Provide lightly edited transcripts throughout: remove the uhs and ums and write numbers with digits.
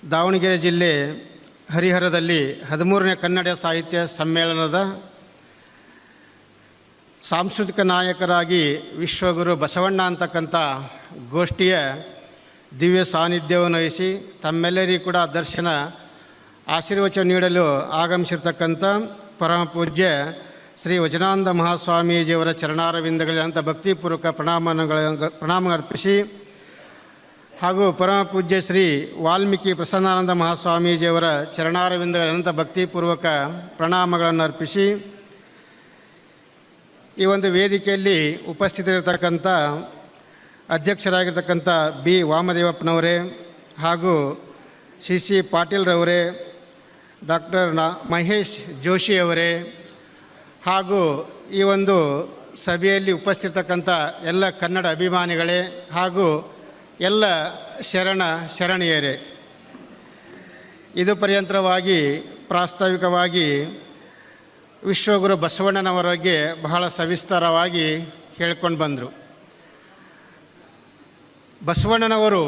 ದಾವಣಗೆರೆ ಜಿಲ್ಲೆ ಹರಿಹರದಲ್ಲಿ 13ನೇ ಕನ್ನಡ ಸಾಹಿತ್ಯ ಸಮ್ಮೇಳನದ ಸಾಂಸ್ಕೃತಿಕ ನಾಯಕರಾಗಿ ವಿಶ್ವಗುರು ಬಸವಣ್ಣ ಅಂತಕ್ಕಂಥ ಗೋಷ್ಠಿಯ ದಿವ್ಯ ಸಾನ್ನಿಧ್ಯವನ್ನು ವಹಿಸಿ ತಮ್ಮೆಲ್ಲರಿಗೂ ಕೂಡ ದರ್ಶನ ಆಶೀರ್ವಚನ ನೀಡಲು ಆಗಮಿಸಿರ್ತಕ್ಕಂಥ ಪರಮ ಪೂಜ್ಯ ಶ್ರೀ ವಚನಾನಂದ ಮಹಾಸ್ವಾಮೀಜಿಯವರ ಚರಣಾರವಿಂದಗಳಂಥ ಭಕ್ತಿಪೂರ್ವಕ ಪ್ರಣಾಮ ಅರ್ಪಿಸಿ ಹಾಗೂ ಪರಮ ಪೂಜ್ಯ ಶ್ರೀ ವಾಲ್ಮೀಕಿ ಪ್ರಸನ್ನಾನಂದ ಮಹಾಸ್ವಾಮೀಜಿಯವರ ಚರಣಾರವಿಂದಗಳಂಥ ಭಕ್ತಿಪೂರ್ವಕ ಪ್ರಣಾಮಗಳನ್ನು ಅರ್ಪಿಸಿ ಈ ಒಂದು ವೇದಿಕೆಯಲ್ಲಿ ಉಪಸ್ಥಿತರಿರ್ತಕ್ಕಂಥ ಅಧ್ಯಕ್ಷರಾಗಿರ್ತಕ್ಕಂಥ ಬಿ ವಾಮದೇವಪ್ಪನವರೇ ಹಾಗೂ ಸಿ ಪಾಟೀಲ್ರವರೇ, ಡಾಕ್ಟರ್ ಮಹೇಶ್ ಜೋಶಿಯವರೇ ಹಾಗೂ ಈ ಒಂದು ಸಭೆಯಲ್ಲಿ ಉಪಸ್ಥಿತಕ್ಕಂಥ ಎಲ್ಲ ಕನ್ನಡ ಅಭಿಮಾನಿಗಳೇ ಹಾಗೂ ಎಲ್ಲ ಶರಣೆಯರೇ, ಇದು ಪರ್ಯಂತರವಾಗಿ ಪ್ರಾಸ್ತಾವಿಕವಾಗಿ ವಿಶ್ವಗುರು ಬಸವಣ್ಣನವರ ಬಗ್ಗೆ ಬಹಳ ಸವಿಸ್ತಾರವಾಗಿ ಹೇಳ್ಕೊಂಡು ಬಂದರು. ಬಸವಣ್ಣನವರು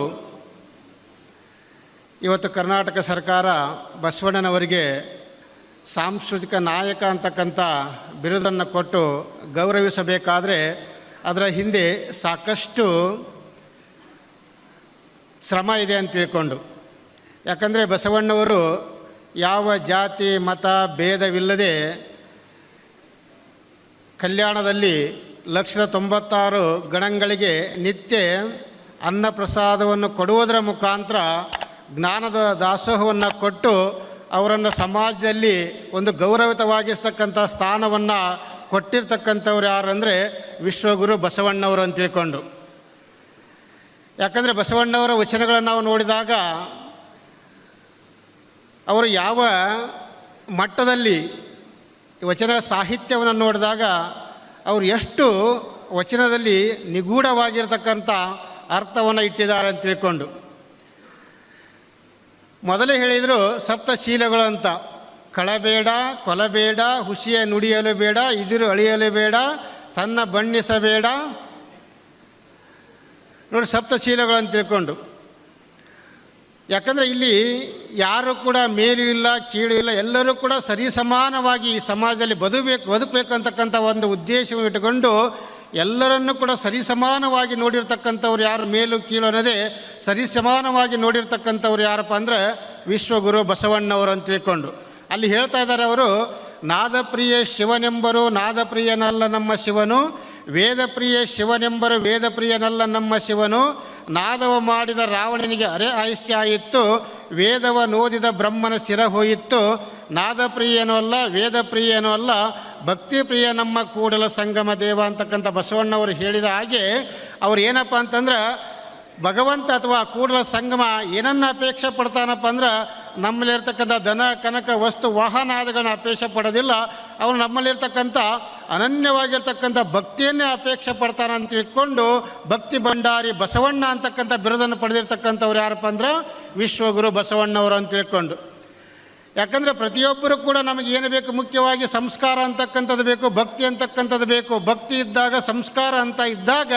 ಇವತ್ತು ಕರ್ನಾಟಕ ಸರ್ಕಾರ ಬಸವಣ್ಣನವರಿಗೆ ಸಾಂಸ್ಕೃತಿಕ ನಾಯಕ ಅಂತಕ್ಕಂಥ ಬಿರುದನ್ನು ಕೊಟ್ಟು ಗೌರವಿಸಬೇಕಾದರೆ ಅದರ ಹಿಂದೆ ಸಾಕಷ್ಟು ಶ್ರಮ ಇದೆ ಅಂತ ತಿಳ್ಕೊಂಡು. ಯಾಕಂದರೆ ಬಸವಣ್ಣವರು ಯಾವ ಜಾತಿ ಮತ ಭೇದವಿಲ್ಲದೆ ಕಲ್ಯಾಣದಲ್ಲಿ 196 ಗಣಗಳಿಗೆ ನಿತ್ಯ ಅನ್ನ ಪ್ರಸಾದವನ್ನು ಕೊಡುವುದರ ಮುಖಾಂತರ ಜ್ಞಾನದ ದಾಸೋಹವನ್ನು ಕೊಟ್ಟು ಅವರನ್ನು ಸಮಾಜದಲ್ಲಿ ಒಂದು ಗೌರವಿತವಾಗಿಸ್ತಕ್ಕಂಥ ಸ್ಥಾನವನ್ನು ಕೊಟ್ಟಿರ್ತಕ್ಕಂಥವ್ರು ಯಾರಂದರೆ ವಿಶ್ವಗುರು ಬಸವಣ್ಣವರು ಅಂತ ತಿಳ್ಕೊಂಡು. ಯಾಕಂದರೆ ಬಸವಣ್ಣವರ ವಚನಗಳನ್ನು ನಾವು ನೋಡಿದಾಗ ಅವರು ಯಾವ ಮಟ್ಟದಲ್ಲಿ ವಚನ ಸಾಹಿತ್ಯವನ್ನು ನೋಡಿದಾಗ ಅವರು ಎಷ್ಟು ವಚನದಲ್ಲಿ ನಿಗೂಢವಾಗಿರ್ತಕ್ಕಂಥ ಅರ್ಥವನ್ನು ಇಟ್ಟಿದ್ದಾರೆ ಅಂತ ತಿಳ್ಕೊಂಡು. ಮೊದಲೇ ಹೇಳಿದರು ಸಪ್ತಶೀಲಗಳು ಅಂತ. ಕಳಬೇಡ, ಕೊಲಬೇಡ, ಹುಸಿಯ ನುಡಿಯಲು ಬೇಡ, ಇದಿರು ಅಳಿಯಲು ಬೇಡ, ತನ್ನ ಬಣ್ಣಿಸಬೇಡ. ನೋಡಿ, ಸಪ್ತಶೀಲಗಳು ಅಂತ ತಿಳ್ಕೊಂಡು. ಯಾಕಂದರೆ ಇಲ್ಲಿ ಯಾರು ಕೂಡ ಮೇಲೂ ಇಲ್ಲ ಕೀಳು ಇಲ್ಲ, ಎಲ್ಲರೂ ಕೂಡ ಸರಿಸಮಾನವಾಗಿ ಈ ಸಮಾಜದಲ್ಲಿ ಬದುಕಬೇಕು ಅಂತಕ್ಕಂಥ ಒಂದು ಉದ್ದೇಶವನ್ನು ಇಟ್ಟುಕೊಂಡು ಎಲ್ಲರನ್ನೂ ಕೂಡ ಸರಿಸಮಾನವಾಗಿ ನೋಡಿರ್ತಕ್ಕಂಥವ್ರು ಯಾರು, ಮೇಲು ಕೀಳು ಅನ್ನೋದೇ ಸರಿಸಮಾನವಾಗಿ ನೋಡಿರ್ತಕ್ಕಂಥವ್ರು ಯಾರಪ್ಪ ಅಂದರೆ ವಿಶ್ವಗುರು ಬಸವಣ್ಣವರು ಅಂತ ತಿಳ್ಕೊಂಡು. ಅಲ್ಲಿ ಹೇಳ್ತಾ ಇದ್ದಾರೆ ಅವರು, ನಾದಪ್ರಿಯ ಶಿವನೆಂಬರು ನಾದಪ್ರಿಯನಲ್ಲ ನಮ್ಮ ಶಿವನು, ವೇದಪ್ರಿಯ ಶಿವನೆಂಬರು ವೇದಪ್ರಿಯನಲ್ಲ ನಮ್ಮ ಶಿವನು, ನಾದವ ಮಾಡಿದ ರಾವಣನಿಗೆ ಅರೆ ಆಯುಷ್ಯ ಆಯಿತು, ವೇದವ ನೋದಿದ ಬ್ರಹ್ಮನ ಶಿರ ಹೋಯಿತು, ನಾದಪ್ರಿಯನೂ ಅಲ್ಲ ವೇದಪ್ರಿಯನೂ ಅಲ್ಲ, ಭಕ್ತಿಪ್ರಿಯ ನಮ್ಮ ಕೂಡಲ ಸಂಗಮ ದೇವ ಅಂತಕ್ಕಂಥ ಬಸವಣ್ಣವರು ಹೇಳಿದ ಹಾಗೆ ಅವ್ರು ಏನಪ್ಪ ಅಂತಂದ್ರೆ ಭಗವಂತ ಅಥವಾ ಕೂಡಲ ಸಂಗಮ ಏನನ್ನು ಅಪೇಕ್ಷೆ ಪಡ್ತಾನಪ್ಪ ಅಂದ್ರೆ ನಮ್ಮಲ್ಲಿರ್ತಕ್ಕಂಥ ಧನ ಕನಕ ವಸ್ತು ವಾಹನಾದಿಗಳನ್ನ ಅಪೇಕ್ಷೆ ಪಡೋದಿಲ್ಲ. ಅವರು ನಮ್ಮಲ್ಲಿರ್ತಕ್ಕಂಥ ಅನನ್ಯವಾಗಿರ್ತಕ್ಕಂಥ ಭಕ್ತಿಯನ್ನೇ ಅಪೇಕ್ಷೆ ಪಡ್ತಾನೆ ಅಂತ ತಿಳ್ಕೊಂಡು ಭಕ್ತಿ ಭಂಡಾರಿ ಬಸವಣ್ಣ ಅಂತಕ್ಕಂಥ ಬಿರುದನ್ನು ಪಡೆದಿರ್ತಕ್ಕಂಥವ್ರು ಯಾರಪ್ಪ ಅಂದ್ರೆ ವಿಶ್ವಗುರು ಬಸವಣ್ಣವರು ಅಂತ ತಿಳ್ಕೊಂಡು. ಯಾಕಂದರೆ ಪ್ರತಿಯೊಬ್ಬರು ಕೂಡ ನಮಗೆ ಏನು ಬೇಕು, ಮುಖ್ಯವಾಗಿ ಸಂಸ್ಕಾರ ಅಂತಕ್ಕಂಥದ್ದು ಬೇಕು, ಭಕ್ತಿ ಅಂತಕ್ಕಂಥದ್ದು ಬೇಕು. ಭಕ್ತಿ ಇದ್ದಾಗ, ಸಂಸ್ಕಾರ ಅಂತ ಇದ್ದಾಗ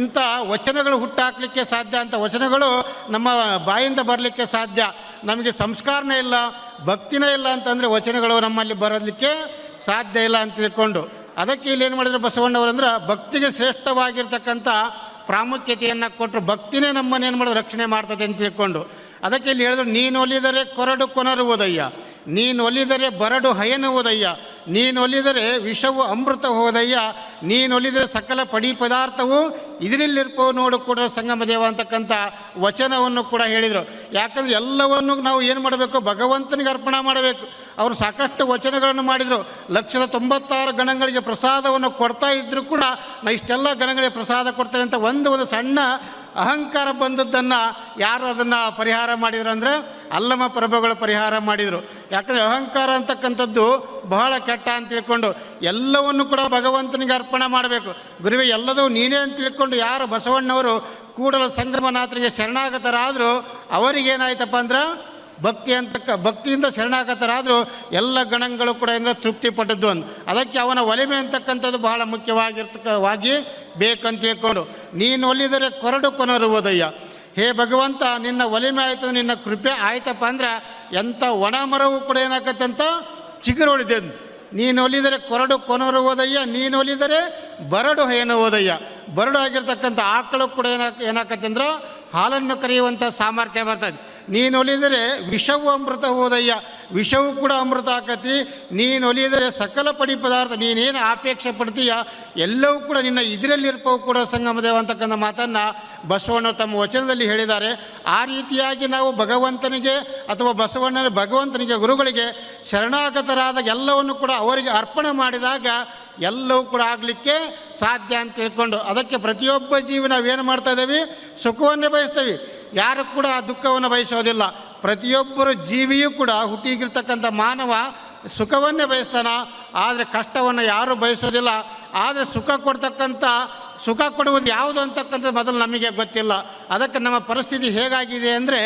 ಇಂಥ ವಚನಗಳು ಹುಟ್ಟಾಕಲಿಕ್ಕೆ ಸಾಧ್ಯ. ಅಂತ ವಚನಗಳು ನಮ್ಮ ಬಾಯಿಂದ ಬರಲಿಕ್ಕೆ ಸಾಧ್ಯ. ನಮಗೆ ಸಂಸ್ಕಾರನೇ ಇಲ್ಲ, ಭಕ್ತಿನೇ ಇಲ್ಲ ಅಂತಂದರೆ ವಚನಗಳು ನಮ್ಮಲ್ಲಿ ಬರೋದಕ್ಕೆ ಸಾಧ್ಯ ಇಲ್ಲ ಅಂತ ತಿಳ್ಕೊಂಡು. ಅದಕ್ಕೆ ಇಲ್ಲಿ ಏನು ಮಾಡಿದ್ರು ಬಸವಣ್ಣವರು ಅಂದ್ರೆ ಭಕ್ತಿಗೆ ಶ್ರೇಷ್ಠವಾಗಿರ್ತಕ್ಕಂಥ ಪ್ರಾಮುಖ್ಯತೆಯನ್ನು ಕೊಟ್ಟರು. ಭಕ್ತಿನೇ ನಮ್ಮನ್ನು ಏನು ಮಾಡೋದು, ರಕ್ಷಣೆ ಮಾಡ್ತದೆ ಅಂತ ತಿಳ್ಕೊಂಡು. ಅದಕ್ಕೆ ಇಲ್ಲಿ ಹೇಳಿದ್ರು, ನೀನು ಒಲಿದರೆ ಕೊರಡು ಕೊನರುವುದಯ್ಯ, ನೀನು ಒಲಿದರೆ ಬರಡು ಹಯನುವುದಯ್ಯ, ನೀನು ಒಲಿದರೆ ವಿಷವು ಅಮೃತ ಹೋದಯ್ಯ, ನೀನು ಒಲಿದರೆ ಸಕಲ ಪಡಿ ಪದಾರ್ಥವು ಇದರಲ್ಲಿರ್ಪವು ನೋಡು ಕೂಡ ಸಂಗಮ ದೇವ ಅಂತಕ್ಕಂಥ ವಚನವನ್ನು ಕೂಡ ಹೇಳಿದರು. ಯಾಕಂದರೆ ಎಲ್ಲವನ್ನು ನಾವು ಏನು ಮಾಡಬೇಕು, ಭಗವಂತನಿಗೆ ಅರ್ಪಣೆ ಮಾಡಬೇಕು. ಅವರು ಸಾಕಷ್ಟು ವಚನಗಳನ್ನು ಮಾಡಿದರು. 196 ಗಣಗಳಿಗೆ ಪ್ರಸಾದವನ್ನು ಕೊಡ್ತಾ ಇದ್ದರೂ ಕೂಡ ನಾ ಇಷ್ಟೆಲ್ಲ ಗಣಗಳಿಗೆ ಪ್ರಸಾದ ಕೊಡ್ತೇನೆ ಅಂತ ಒಂದು ಸಣ್ಣ ಅಹಂಕಾರ ಬಂದದ್ದನ್ನು ಯಾರು ಅದನ್ನು ಪರಿಹಾರ ಮಾಡಿದ್ರು ಅಂದರೆ ಅಲ್ಲಮ ಪ್ರಭುಗಳು ಪರಿಹಾರ ಮಾಡಿದರು. ಯಾಕಂದರೆ ಅಹಂಕಾರ ಅಂತಕ್ಕಂಥದ್ದು ಬಹಳ ಕೆಟ್ಟ ಅಂತ ತಿಳ್ಕೊಂಡು ಎಲ್ಲವನ್ನು ಕೂಡ ಭಗವಂತನಿಗೆ ಅರ್ಪಣೆ ಮಾಡಬೇಕು. ಗುರುವೇ ಎಲ್ಲದೂ ನೀನೇ ಅಂತ ತಿಳ್ಕೊಂಡು ಯಾರು ಬಸವಣ್ಣವರು ಕೂಡಲ ಸಂಗಮನಾಥರಿಗೆ ಶರಣಾಗತರಾದರೂ ಅವರಿಗೇನಾಯ್ತಪ್ಪ ಅಂದ್ರೆ ಭಕ್ತಿಯಿಂದ ಶರಣಾಗತರಾದರೂ ಎಲ್ಲ ಗಣಗಳು ಕೂಡ ಅಂದರೆ ತೃಪ್ತಿಪಟ್ಟದ್ದು ಅಂತ. ಅದಕ್ಕೆ ಅವನ ಒಲಿಮೆ ಅಂತಕ್ಕಂಥದ್ದು ಬಹಳ ಮುಖ್ಯವಾಗಿ ಬೇಕಂತ ತಿಳ್ಕೊಂಡು. ನೀನು ಒಲಿದರೆ ಕೊರಡು ಕೊನರುವುದಯ್ಯ, ಹೇ ಭಗವಂತ, ನಿನ್ನ ಒಲಿಮೆ ಆಯ್ತು, ನಿನ್ನ ಕೃಪೆ ಆಯ್ತಪ್ಪ ಅಂದ್ರೆ ಎಂಥ ಒಣ ಮರವು ಕೂಡ ಏನಾಕತ್ತಂತ ಚಿಗುರು ಹೊಡಿದೆ. ನೀನು ಒಲಿದರೆ ಕೊರಡು ಕೊನರು ಹೋದಯ್ಯ, ನೀನು ಒಲಿದರೆ ಬರಡು ಏನು ಹೋದಯ್ಯ. ಬರಡು ಆಗಿರ್ತಕ್ಕಂಥ ಆಕಳು ಕೂಡ ಏನಾಕತ್ತಂದ್ರೆ ಹಾಲನ್ನು ಕರೆಯುವಂಥ ಸಾಮರ್ಥ್ಯ ಬರ್ತದೆ. ನೀನು ಒಲಿದರೆ ವಿಷವು ಅಮೃತ ಹೋದಯ್ಯ, ವಿಷವು ಕೂಡ ಅಮೃತ ಆಕತಿ. ನೀನು ಒಲಿದರೆ ಸಕಲ ಪಡಿ ಪದಾರ್ಥ, ನೀನೇನು ಅಪೇಕ್ಷೆ ಪಡ್ತೀಯ ಎಲ್ಲವೂ ಕೂಡ ನಿನ್ನ ಇದರಲ್ಲಿರ್ಪವು ಕೂಡ ಸಂಗಮದೇವ ಅಂತಕ್ಕಂಥ ಮಾತನ್ನು ಬಸವಣ್ಣ ತಮ್ಮ ವಚನದಲ್ಲಿ ಹೇಳಿದ್ದಾರೆ. ಆ ರೀತಿಯಾಗಿ ನಾವು ಭಗವಂತನಿಗೆ ಅಥವಾ ಭಗವಂತನಿಗೆ ಗುರುಗಳಿಗೆ ಶರಣಾಗತರಾದ ಎಲ್ಲವನ್ನು ಕೂಡ ಅವರಿಗೆ ಅರ್ಪಣೆ ಮಾಡಿದಾಗ ಎಲ್ಲವೂ ಕೂಡ ಆಗಲಿಕ್ಕೆ ಸಾಧ್ಯ ಅಂತ ತಿಳ್ಕೊಂಡು, ಅದಕ್ಕೆ ಪ್ರತಿಯೊಬ್ಬ ಜೀವಿ ನಾವೇನು ಮಾಡ್ತಾ ಇದ್ದೀವಿ, ಸುಖವನ್ನೇ ಬಯಸ್ತೇವೆ, ಯಾರು ಕೂಡ ದುಃಖವನ್ನು ಬಯಸೋದಿಲ್ಲ. ಪ್ರತಿಯೊಬ್ಬರು ಜೀವಿಯೂ ಕೂಡ ಹುಟ್ಟಿಗಿರ್ತಕ್ಕಂಥ ಮಾನವ ಸುಖವನ್ನೇ ಬಯಸ್ತಾನ, ಆದರೆ ಕಷ್ಟವನ್ನು ಯಾರೂ ಬಯಸೋದಿಲ್ಲ. ಆದರೆ ಸುಖ ಕೊಡುವುದು ಯಾವುದು ಅಂತಕ್ಕಂಥ ಮೊದಲು ನಮಗೆ ಗೊತ್ತಿಲ್ಲ. ಅದಕ್ಕೆ ನಮ್ಮ ಪರಿಸ್ಥಿತಿ ಹೇಗಾಗಿದೆ ಅಂದರೆ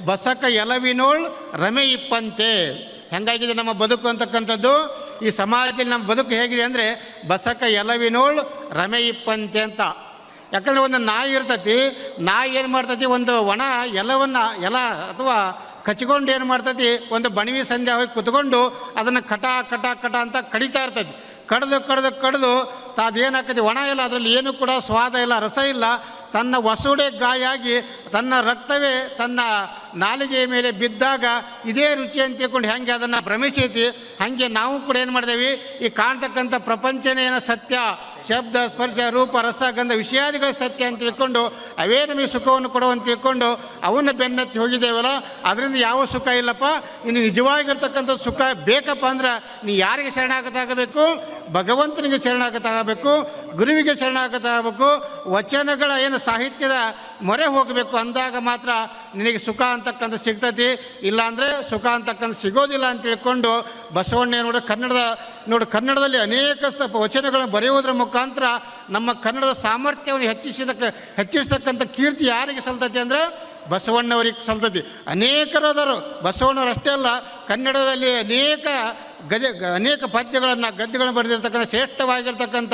ಬಸಕ ಎಲವಿನೋಳ್ ರಮೆ ಇಪ್ಪಂತೆ ಹೆಂಗಾಗಿದೆ ನಮ್ಮ ಬದುಕು ಅಂತಕ್ಕಂಥದ್ದು. ಈ ಸಮಾಜದಲ್ಲಿ ನಮ್ಮ ಬದುಕು ಹೇಗಿದೆ ಅಂದರೆ ಬಸಕ ಎಲವಿನೋಳ್ ರಮೆ ಇಪ್ಪಂತೆ ಅಂತ. ಯಾಕಂದರೆ ಒಂದು ನಾಯಿ ಇರ್ತೈತಿ, ನಾಯಿ ಏನು ಮಾಡ್ತೈತಿ, ಒಂದು ಒಣ ಎಲ ಅಥವಾ ಕಚ್ಕೊಂಡು ಏನು ಮಾಡ್ತೈತಿ, ಒಂದು ಬಣವಿ ಸಂಧ್ಯಾ ಹೋಗಿ ಕುತ್ಕೊಂಡು ಅದನ್ನು ಕಟ ಅಂತ ಕಡಿತಾ ಇರ್ತೈತಿ. ಕಡ್ದು ಅದೇನಾಗ್ತೈತಿ, ಒಣ ಇಲ್ಲ, ಅದರಲ್ಲಿ ಏನೂ ಕೂಡ ಸ್ವಾದ ಇಲ್ಲ, ರಸ ಇಲ್ಲ. ತನ್ನ ವಸುಡೆ ಗಾಯಾಗಿ ತನ್ನ ರಕ್ತವೇ ತನ್ನ ನಾಲಿಗೆಯ ಮೇಲೆ ಬಿದ್ದಾಗ ಇದೇ ರುಚಿ ಅಂತ ತಿಳ್ಕೊಂಡು ಹೆಂಗೆ ಅದನ್ನು ಭ್ರಮಿಸೈತಿ, ಹಾಗೆ ನಾವು ಕೂಡ ಏನು ಮಾಡ್ತೇವೆ, ಈ ಕಾಣ್ತಕ್ಕಂಥ ಪ್ರಪಂಚನೇ ಏನೋ ಸತ್ಯ, ಶಬ್ದ ಸ್ಪರ್ಶ ರೂಪ ರಸ ಗಂಧ ವಿಷಯಾದಿಗಳ ಸತ್ಯ ಅಂತ ತಿಳ್ಕೊಂಡು ಅವೇ ನಮಗೆ ಸುಖವನ್ನು ಕೊಡುವಂತ ತಿಳ್ಕೊಂಡು ಅವನ್ನ ಬೆನ್ನತ್ತಿ ಹೋಗಿದ್ದೇವಲ್ಲ, ಅದರಿಂದ ಯಾವ ಸುಖ ಇಲ್ಲಪ್ಪ. ಇನ್ನು ನಿಜವಾಗಿರ್ತಕ್ಕಂಥ ಸುಖ ಬೇಕಪ್ಪ ಅಂದ್ರೆ ನೀ ಯಾರಿಗೆ ಶರಣಾಗತಾಗಬೇಕು, ಭಗವಂತನಿಗೆ ಶರಣಾಗತಾಗಬೇಕು, ಗುರುವಿಗೆ ಶರಣಾಗತಾಗಬೇಕು, ವಚನಗಳ ಏನು ಸಾಹಿತ್ಯದ ಮೊರೆ ಹೋಗಬೇಕು. ಅಂದಾಗ ಮಾತ್ರ ನಿನಗೆ ಸುಖ ಅಂತಕ್ಕಂಥ ಸಿಗ್ತತಿ, ಇಲ್ಲಾಂದರೆ ಸುಖ ಅಂತಕ್ಕಂಥ ಸಿಗೋದಿಲ್ಲ ಅಂತ ತಿಳ್ಕೊಂಡು ಬಸವಣ್ಣ ಕನ್ನಡದಲ್ಲಿ ಅನೇಕ ವಚನಗಳನ್ನು ಬರೆಯುವುದರ ಮುಖಾಂತರ ನಮ್ಮ ಕನ್ನಡದ ಸಾಮರ್ಥ್ಯವನ್ನು ಹೆಚ್ಚಿಸತಕ್ಕಂಥ ಕೀರ್ತಿ ಯಾರಿಗೆ ಸಲ್ತತಿ ಅಂದರೆ ಬಸವಣ್ಣವರಿಗೆ ಸಲ್ತತಿ. ಅನೇಕರಾದರು, ಬಸವಣ್ಣವರಷ್ಟೇ ಅಲ್ಲ, ಕನ್ನಡದಲ್ಲಿ ಅನೇಕ ಪದ್ಯಗಳನ್ನು ಗದ್ಯಗಳನ್ನು ಬರೆದಿರ್ತಕ್ಕಂಥ ಶ್ರೇಷ್ಠವಾಗಿರ್ತಕ್ಕಂಥ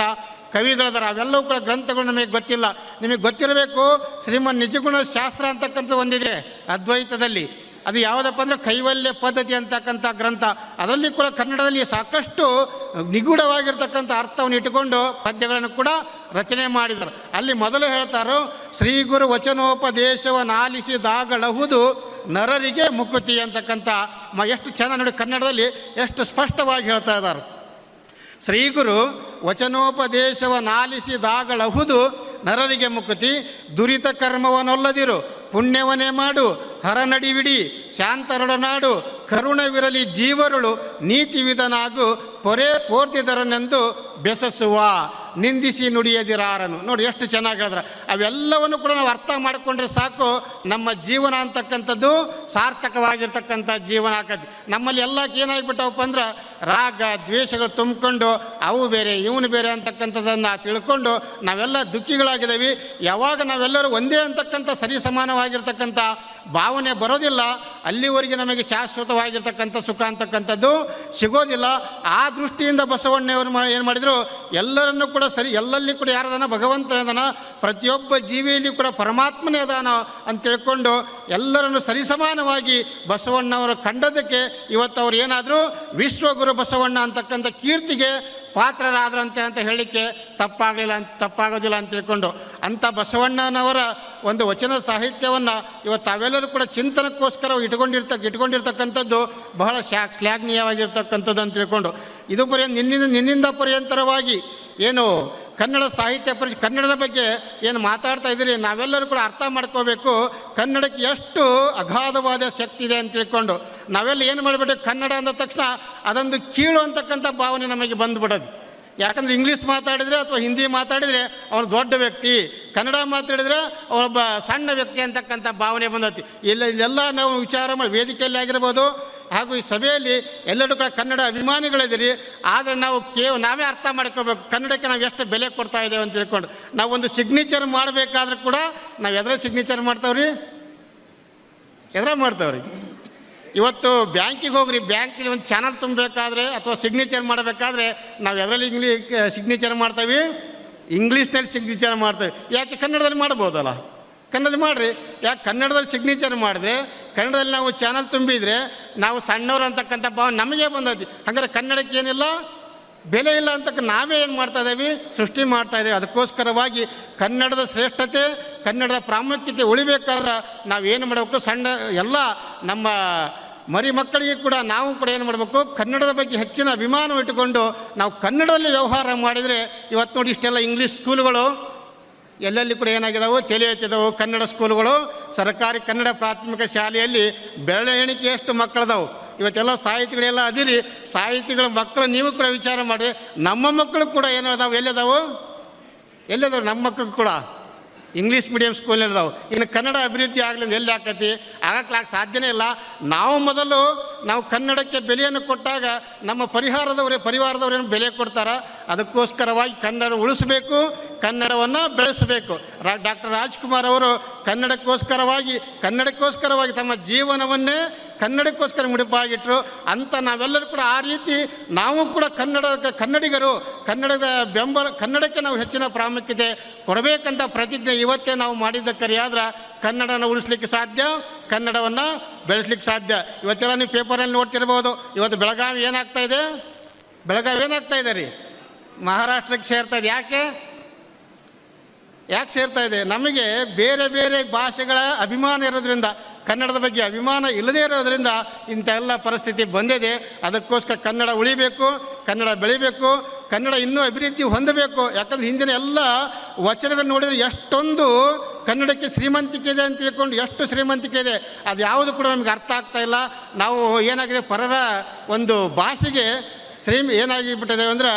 ಕವಿಗಳದಾರ. ಅವೆಲ್ಲವೂ ಕೂಡ ಗ್ರಂಥಗಳು ನಮಗೆ ಗೊತ್ತಿಲ್ಲ. ನಿಮಗೆ ಗೊತ್ತಿರಬೇಕು, ಶ್ರೀಮನ್ ನಿಜಗುಣ ಶಾಸ್ತ್ರ ಅಂತಕ್ಕಂಥ ಒಂದಿದೆ ಅದ್ವೈತದಲ್ಲಿ. ಅದು ಯಾವುದಪ್ಪ ಅಂದರೆ ಕೈವಲ್ಯ ಪದ್ಧತಿ ಅಂತಕ್ಕಂಥ ಗ್ರಂಥ. ಅದರಲ್ಲಿ ಕೂಡ ಕನ್ನಡದಲ್ಲಿ ಸಾಕಷ್ಟು ನಿಗೂಢವಾಗಿರ್ತಕ್ಕಂಥ ಅರ್ಥವನ್ನು ಇಟ್ಟುಕೊಂಡು ಪದ್ಯಗಳನ್ನು ಕೂಡ ರಚನೆ ಮಾಡಿದರು. ಅಲ್ಲಿ ಮೊದಲು ಹೇಳ್ತಾರೋ, ಶ್ರೀ ಗುರು ವಚನೋಪದೇಶವನ್ನಾಲಿಸಿದಾಗಳಹುದು ನರರಿಗೆ ಮುಕುತಿ ಅಂತಕ್ಕಂಥ ಎಷ್ಟು ಚೆನ್ನಾಗಿ ನೋಡಿ, ಕನ್ನಡದಲ್ಲಿ ಎಷ್ಟು ಸ್ಪಷ್ಟವಾಗಿ ಹೇಳ್ತಾ ಇದ್ದಾರೆ. ಶ್ರೀಗುರು ವಚನೋಪದೇಶವನ್ನಾಲಿಸಿದಾಗಳಹುದು ನರರಿಗೆ ಮುಕುತಿ, ದುರಿತ ಕರ್ಮವನ್ನೊಲ್ಲದಿರು ಪುಣ್ಯವನ್ನೇ ಮಾಡು, ಹರನಡಿವಿಡಿ ಶಾಂತರೊಡನಾಡು, ಕರುಣವಿರಲಿ ಜೀವರುಳು ನೀತಿವಿಧನಾಗು, ಪೊರೆ ಪೋರ್ತಿದರನೆಂದು ಬೆಸಸುವ ನಿಂದಿಸಿ ನುಡಿಯದಿರಾರನು. ನೋಡಿ ಎಷ್ಟು ಚೆನ್ನಾಗಿ ಹೇಳಿದ್ರೆ. ಅವೆಲ್ಲವನ್ನು ಕೂಡ ನಾವು ಅರ್ಥ ಮಾಡಿಕೊಂಡ್ರೆ ಸಾಕು, ನಮ್ಮ ಜೀವನ ಅಂತಕ್ಕಂಥದ್ದು ಸಾರ್ಥಕವಾಗಿರ್ತಕ್ಕಂಥ ಜೀವನ ಆಕತಿ. ನಮ್ಮಲ್ಲಿ ಎಲ್ಲ ಏನಾಗಿಬಿಟ್ಟವಪ್ಪ ಅಂದ್ರೆ ರಾಗ ದ್ವೇಷಗಳು ತುಂಬಿಕೊಂಡು ಅವು ಬೇರೆ ಇವನು ಬೇರೆ ಅಂತಕ್ಕಂಥದ್ದನ್ನು ತಿಳ್ಕೊಂಡು ನಾವೆಲ್ಲ ದುಃಖಿಗಳಾಗಿದ್ದೀವಿ. ಯಾವಾಗ ನಾವೆಲ್ಲರೂ ಒಂದೇ ಅಂತಕ್ಕಂಥ ಸರಿ ಸಮಾನವಾಗಿರ್ತಕ್ಕಂಥ ಭಾವನೆ ಬರೋದಿಲ್ಲ, ಅಲ್ಲಿವರೆಗೆ ನಮಗೆ ಶಾಶ್ವತವಾಗಿರ್ತಕ್ಕಂಥ ಸುಖ ಅಂತಕ್ಕಂಥದ್ದು ಸಿಗೋದಿಲ್ಲ. ಆ ದೃಷ್ಟಿಯಿಂದ ಬಸವಣ್ಣವರು ಏನು ಮಾಡಿದರು, ಎಲ್ಲರನ್ನೂ ಕೂಡ ಎಲ್ಲಲ್ಲಿ ಕೂಡ ಯಾರದಾನ, ಭಗವಂತನೇ ಅದಾನ, ಪ್ರತಿಯೊಬ್ಬ ಜೀವಿಯಲ್ಲಿ ಕೂಡ ಪರಮಾತ್ಮನೇ ಅದಾನ ಅಂತ ತಿಳ್ಕೊಂಡು ಎಲ್ಲರನ್ನು ಸರಿಸಮಾನವಾಗಿ ಬಸವಣ್ಣವರು ಕಂಡದಕ್ಕೆ ಇವತ್ತು ಅವ್ರು ಏನಾದರೂ ವಿಶ್ವಗುರು ಬಸವಣ್ಣ ಅಂತಕ್ಕಂಥ ಕೀರ್ತಿಗೆ ಪಾತ್ರರಾದ್ರಂತೆ ಅಂತ ಹೇಳಲಿಕ್ಕೆ ತಪ್ಪಾಗೋದಿಲ್ಲ ಅಂತ ತಿಳ್ಕೊಂಡು ಅಂಥ ಬಸವಣ್ಣನವರ ಒಂದು ವಚನ ಸಾಹಿತ್ಯವನ್ನು ಇವತ್ತು ತಾವೆಲ್ಲರೂ ಕೂಡ ಚಿಂತನಕ್ಕೋಸ್ಕರ ಇಟ್ಕೊಂಡಿರ್ತಕ್ಕಂಥದ್ದು ಬಹಳ ಶ್ಲಾಘನೀಯವಾಗಿರ್ತಕ್ಕಂಥದ್ದು ಅಂತ ತಿಳ್ಕೊಂಡು ಇದು ನಿನ್ನಿಂದ ಪರ್ಯಂತರವಾಗಿ ಏನು ಕನ್ನಡ ಸಾಹಿತ್ಯ ಕನ್ನಡದ ಬಗ್ಗೆ ಏನು ಮಾತಾಡ್ತಾ ಇದ್ದೀರಿ, ನಾವೆಲ್ಲರೂ ಕೂಡ ಅರ್ಥ ಮಾಡ್ಕೋಬೇಕು ಕನ್ನಡಕ್ಕೆ ಎಷ್ಟು ಅಗಾಧವಾದ ಶಕ್ತಿ ಇದೆ ಅಂತ ತಿಳ್ಕೊಂಡು. ನಾವೆಲ್ಲ ಏನು ಮಾಡಿಬಿಟ್ಟು ಕನ್ನಡ ಅಂದ ತಕ್ಷಣ ಅದೊಂದು ಕೀಳು ಅಂತಕ್ಕಂಥ ಭಾವನೆ ನಮಗೆ ಬಂದುಬಿಡೋದು. ಯಾಕಂದರೆ ಇಂಗ್ಲೀಷ್ ಮಾತಾಡಿದರೆ ಅಥವಾ ಹಿಂದಿ ಮಾತಾಡಿದರೆ ಅವನು ದೊಡ್ಡ ವ್ಯಕ್ತಿ, ಕನ್ನಡ ಮಾತಾಡಿದರೆ ಅವನೊಬ್ಬ ಸಣ್ಣ ವ್ಯಕ್ತಿ ಅಂತಕ್ಕಂಥ ಭಾವನೆ ಬಂದತಿ. ಇಲ್ಲೆಲ್ಲ ನಾವು ವಿಚಾರ ಮಾಡಿ ವೇದಿಕೆಯಲ್ಲಿ ಆಗಿರ್ಬೋದು ಹಾಗೂ ಈ ಸಭೆಯಲ್ಲಿ ಎಲ್ಲರೂ ಕೂಡ ಕನ್ನಡ ಅಭಿಮಾನಿಗಳಿದ್ದೀರಿ. ಆದರೆ ನಾವೇ ಅರ್ಥ ಮಾಡ್ಕೋಬೇಕು ಕನ್ನಡಕ್ಕೆ ನಾವು ಎಷ್ಟು ಬೆಲೆ ಕೊಡ್ತಾ ಇದ್ದೇವೆ ಅಂತ ತಿಳ್ಕೊಂಡು. ನಾವು ಒಂದು ಸಿಗ್ನೇಚರ್ ಮಾಡಬೇಕಾದ್ರೂ ಕೂಡ ನಾವು ಎದ್ರ ಸಿಗ್ನೇಚರ್ ಮಾಡ್ತಾವ್ರಿ, ಇವತ್ತು ಬ್ಯಾಂಕಿಗೆ ಹೋಗ್ರಿ, ಬ್ಯಾಂಕಲ್ಲಿ ಒಂದು ಚಾನಲ್ ತುಂಬಬೇಕಾದ್ರೆ ಅಥವಾ ಸಿಗ್ನೇಚರ್ ಮಾಡಬೇಕಾದ್ರೆ ನಾವು ಎದರಲ್ಲಿ ಸಿಗ್ನೇಚರ್ ಮಾಡ್ತೀವಿ, ಇಂಗ್ಲೀಷ್ನಲ್ಲಿ ಸಿಗ್ನೇಚರ್ ಮಾಡ್ತೇವೆ. ಯಾಕೆ ಕನ್ನಡದಲ್ಲಿ ಮಾಡ್ಬೋದಲ್ಲ? ಕನ್ನಡದಲ್ಲಿ ಮಾಡಿರಿ. ಯಾಕೆ ಕನ್ನಡದಲ್ಲಿ ಸಿಗ್ನೇಚರ್ ಮಾಡಿದ್ರೆ, ಕನ್ನಡದಲ್ಲಿ ನಾವು ಚಾನಲ್ ತುಂಬಿದರೆ ನಾವು ಸಣ್ಣವರು ಅಂತಕ್ಕಂಥ ಭಾವ ನಮಗೆ ಬಂದೈತಿ. ಹಾಗಾದ್ರೆ ಕನ್ನಡಕ್ಕೆ ಏನಿಲ್ಲ, ಬೆಲೆ ಇಲ್ಲ ಅಂತಕ್ಕ ನಾವೇ ಏನು ಮಾಡ್ತಾ ಇದ್ದೀವಿ, ಸೃಷ್ಟಿ ಮಾಡ್ತಾ ಇದ್ದೀವಿ. ಅದಕ್ಕೋಸ್ಕರವಾಗಿ ಕನ್ನಡದ ಶ್ರೇಷ್ಠತೆ, ಕನ್ನಡದ ಪ್ರಾಮುಖ್ಯತೆ ಉಳಿಬೇಕಾದ್ರೆ ನಾವೇನು ಮಾಡಬೇಕು, ಸಣ್ಣ ಎಲ್ಲ ನಮ್ಮ ಮರಿ ಮಕ್ಕಳಿಗೆ ಕೂಡ ನಾವು ಕೂಡ ಏನು ಮಾಡಬೇಕು, ಕನ್ನಡದ ಬಗ್ಗೆ ಹೆಚ್ಚಿನ ಅಭಿಮಾನ ಇಟ್ಟುಕೊಂಡು ನಾವು ಕನ್ನಡದಲ್ಲಿ ವ್ಯವಹಾರ ಮಾಡಿದರೆ, ಇವತ್ತು ನೋಡಿ ಇಷ್ಟೆಲ್ಲ ಇಂಗ್ಲೀಷ್ ಸ್ಕೂಲ್ಗಳು ಎಲ್ಲೆಲ್ಲಿ ಕೂಡ ಏನಾಗಿದ್ದಾವೆ, ತಲೆ ಎತ್ತಿದವು. ಕನ್ನಡ ಸ್ಕೂಲ್ಗಳು, ಸರ್ಕಾರಿ ಕನ್ನಡ ಪ್ರಾಥಮಿಕ ಶಾಲೆಯಲ್ಲಿ ಬೆರಳ ಎಣಿಕೆಯಷ್ಟು ಮಕ್ಕಳದಾವು. ಇವತ್ತೆಲ್ಲ ಸಾಹಿತಿಗಳೆಲ್ಲ ಅದಿರಿ, ಸಾಹಿತಿಗಳ ಮಕ್ಕಳು ನೀವು ಕೂಡ ವಿಚಾರ ಮಾಡಿರಿ, ನಮ್ಮ ಮಕ್ಕಳು ಕೂಡ ಏನಿದಾವೆ, ಎಲ್ಲಿದಾವೆ ನಮ್ಮ ಮಕ್ಕಳು ಕೂಡ ಇಂಗ್ಲೀಷ್ ಮೀಡಿಯಮ್ ಸ್ಕೂಲಿರ್ದಾವೆ. ಇನ್ನು ಕನ್ನಡ ಅಭಿವೃದ್ಧಿ ಆಗಲಿಂದ ಎಲ್ಲಿ ಆಕತಿ, ಆಗಕ್ಕೆ ಸಾಧ್ಯನೇ ಇಲ್ಲ. ನಾವು ಕನ್ನಡಕ್ಕೆ ಬೆಲೆಯನ್ನು ಕೊಟ್ಟಾಗ ನಮ್ಮ ಪರಿವಾರದವರೇನು ಬೆಲೆ ಕೊಡ್ತಾರೆ. ಅದಕ್ಕೋಸ್ಕರವಾಗಿ ಕನ್ನಡ ಉಳಿಸಬೇಕು, ಕನ್ನಡವನ್ನು ಬೆಳೆಸಬೇಕು. ಡಾಕ್ಟರ್ ರಾಜ್ಕುಮಾರ್ ಅವರು ಕನ್ನಡಕ್ಕೋಸ್ಕರವಾಗಿ ತಮ್ಮ ಜೀವನವನ್ನೇ ಕನ್ನಡಕ್ಕೋಸ್ಕರ ಮುಡಿಪಾಗಿಟ್ಟರು ಅಂತ ನಾವೆಲ್ಲರೂ ಕೂಡ ಆ ರೀತಿ ನಾವು ಕೂಡ ಕನ್ನಡಿಗರು, ಕನ್ನಡಕ್ಕೆ ನಾವು ಹೆಚ್ಚಿನ ಪ್ರಾಮುಖ್ಯತೆ ಕೊಡಬೇಕಂತ ಪ್ರತಿಜ್ಞೆ ಇವತ್ತೇ ನಾವು ಮಾಡಿದ್ದ ಕರೆಯಾದ್ರೆ ಕನ್ನಡನ ಉಳಿಸ್ಲಿಕ್ಕೆ ಸಾಧ್ಯ, ಕನ್ನಡವನ್ನು ಬೆಳೆಸ್ಲಿಕ್ಕೆ ಸಾಧ್ಯ. ಇವತ್ತೆಲ್ಲ ನೀವು ಪೇಪರಲ್ಲಿ ನೋಡ್ತಿರ್ಬೋದು. ಇವತ್ತು ಬೆಳಗಾವಿ ಏನಾಗ್ತಾ ಇದೆ ರೀ, ಮಹಾರಾಷ್ಟ್ರಕ್ಕೆ ಸೇರ್ತಾ ಇದೆ. ಯಾಕೆ ಸೇರ್ತಾ ಇದೆ? ನಮಗೆ ಬೇರೆ ಬೇರೆ ಭಾಷೆಗಳ ಅಭಿಮಾನ ಇರೋದ್ರಿಂದ, ಕನ್ನಡದ ಬಗ್ಗೆ ಅಭಿಮಾನ ಇಲ್ಲದೇ ಇರೋದರಿಂದ ಇಂಥ ಎಲ್ಲ ಪರಿಸ್ಥಿತಿ ಬಂದಿದೆ. ಅದಕ್ಕೋಸ್ಕರ ಕನ್ನಡ ಉಳಿಬೇಕು, ಕನ್ನಡ ಬೆಳಿಬೇಕು, ಕನ್ನಡ ಇನ್ನೂ ಅಭಿವೃದ್ಧಿ ಹೊಂದಬೇಕು. ಯಾಕಂದರೆ ಹಿಂದಿನ ಎಲ್ಲ ವಚನಗಳನ್ನು ನೋಡಿದರೆ ಎಷ್ಟೊಂದು ಕನ್ನಡಕ್ಕೆ ಶ್ರೀಮಂತಿಕೆ ಇದೆ ಅಂತ ತಿಳ್ಕೊಂಡು, ಎಷ್ಟು ಶ್ರೀಮಂತಿಕೆ ಇದೆ ಅದು ಯಾವುದು ಕೂಡ ನಮಗೆ ಅರ್ಥ ಆಗ್ತಾ ಇಲ್ಲ. ನಾವು ಏನಾಗಿದೆ, ಪರರ ಒಂದು ಭಾಷೆಗೆ ಏನಾಗಿಬಿಟ್ಟಿದ್ದೇವೆ ಅಂದರೆ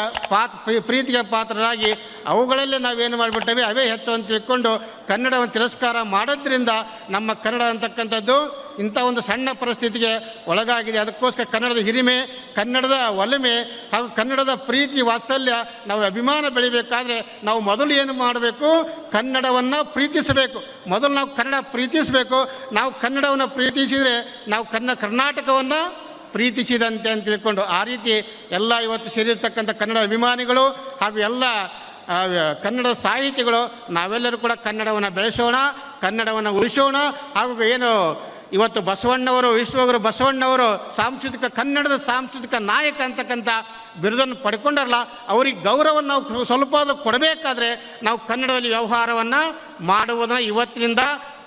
ಪ್ರೀತಿಗೆ ಪಾತ್ರರಾಗಿ ಅವುಗಳಲ್ಲೇ ನಾವೇನು ಮಾಡಿಬಿಟ್ಟೇವೆ, ಅವೇ ಹೆಚ್ಚು ಅಂತ ತಿಳ್ಕೊಂಡು ಕನ್ನಡವನ್ನು ತಿರಸ್ಕಾರ ಮಾಡೋದ್ರಿಂದ ನಮ್ಮ ಕನ್ನಡ ಅಂತಕ್ಕಂಥದ್ದು ಇಂಥ ಒಂದು ಸಣ್ಣ ಪರಿಸ್ಥಿತಿಗೆ ಒಳಗಾಗಿದೆ. ಅದಕ್ಕೋಸ್ಕರ ಕನ್ನಡದ ಹಿರಿಮೆ, ಕನ್ನಡದ ಒಲಮೆ ಹಾಗೂ ಕನ್ನಡದ ಪ್ರೀತಿ ವಾತ್ಸಲ್ಯ, ನಾವು ಅಭಿಮಾನ ಬೆಳಿಬೇಕಾದ್ರೆ ನಾವು ಮೊದಲು ಏನು ಮಾಡಬೇಕು, ಕನ್ನಡವನ್ನು ಪ್ರೀತಿಸಬೇಕು. ಮೊದಲು ನಾವು ಕನ್ನಡ ಪ್ರೀತಿಸಬೇಕು. ನಾವು ಕನ್ನಡವನ್ನು ಪ್ರೀತಿಸಿದರೆ ನಾವು ಕರ್ನಾಟಕವನ್ನು ಪ್ರೀತಿಸಿದಂತೆ ಅಂತ ತಿಳ್ಕೊಂಡು, ಆ ರೀತಿ ಎಲ್ಲ ಇವತ್ತು ಸೇರಿರ್ತಕ್ಕಂಥ ಕನ್ನಡ ಅಭಿಮಾನಿಗಳು ಹಾಗೂ ಎಲ್ಲ ಕನ್ನಡ ಸಾಹಿತಿಗಳು ನಾವೆಲ್ಲರೂ ಕೂಡ ಕನ್ನಡವನ್ನು ಬೆಳೆಸೋಣ, ಕನ್ನಡವನ್ನು ಉಳಿಸೋಣ. ಹಾಗೂ ಏನು ಇವತ್ತು ಬಸವಣ್ಣವರು, ವಿಶ್ವಗುರು ಬಸವಣ್ಣವರು ಕನ್ನಡದ ಸಾಂಸ್ಕೃತಿಕ ನಾಯಕ ಅಂತಕ್ಕಂಥ ಬಿರುದನ್ನು ಪಡ್ಕೊಂಡರಲ್ಲ, ಅವ್ರಿಗೆ ಗೌರವವನ್ನು ನಾವು ಸ್ವಲ್ಪ ಆದರೂ ಕೊಡಬೇಕಾದ್ರೆ ನಾವು ಕನ್ನಡದಲ್ಲಿ ವ್ಯವಹಾರವನ್ನು ಮಾಡುವುದನ್ನು ಇವತ್ತಿನಿಂದ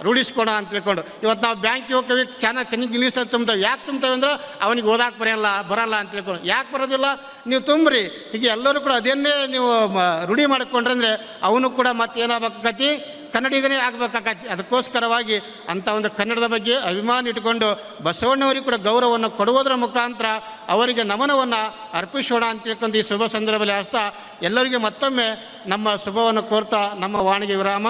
ರೂಢಿಸ್ಕೊಳ ಅಂತ ತಿಳ್ಕೊಂಡು, ಇವತ್ತು ನಾವು ಬ್ಯಾಂಕಿಗೆ ಹೋಗ್ತೀವಿ, ಚೆನ್ನಾಗಿ ಇಂಗ್ಲೀಷ್ನಲ್ಲಿ ತುಂಬ್ತೇವೆ. ಯಾಕೆ ತುಂಬ್ತೇವೆ ಅಂದ್ರೆ ಅವನಿಗೆ ಓದಾಕೆ ಬರಲ್ಲ ಅಂತ ತಿಳ್ಕೊಂಡು. ಯಾಕೆ ಬರೋದಿಲ್ಲ, ನೀವು ತುಂಬ್ರಿ. ಹೀಗೆ ಎಲ್ಲರೂ ಕೂಡ ಅದನ್ನೇ ನೀವು ರೂಢಿ ಮಾಡಿಕೊಂಡ್ರೆ ಅಂದರೆ ಅವನು ಕೂಡ ಮತ್ತೇನಾಗಬೇಕಾಗತಿ, ಕನ್ನಡಿಗನೇ ಆಗಬೇಕಾಗತ್ತೆ. ಅದಕ್ಕೋಸ್ಕರವಾಗಿ ಅಂಥ ಒಂದು ಕನ್ನಡದ ಬಗ್ಗೆ ಅಭಿಮಾನ ಇಟ್ಕೊಂಡು ಬಸವಣ್ಣವರಿಗೆ ಕೂಡ ಗೌರವವನ್ನು ಕೊಡುವುದರ ಮುಖಾಂತರ ಅವರಿಗೆ ನಮನವನ್ನು ಅರ್ಪಿಸೋಣ ಅಂತ ತಿಳ್ಕೊಂಡು ಈ ಶುಭ ಸಂದರ್ಭದಲ್ಲಿ ಹಸ್ತಾ ಎಲ್ಲರಿಗೆ ಮತ್ತೊಮ್ಮೆ ನಮ್ಮ ಶುಭವನ್ನು ಕೋರ್ತಾ ನಮ್ಮ ವಾಣಿಗೆ ವಿರಾಮ.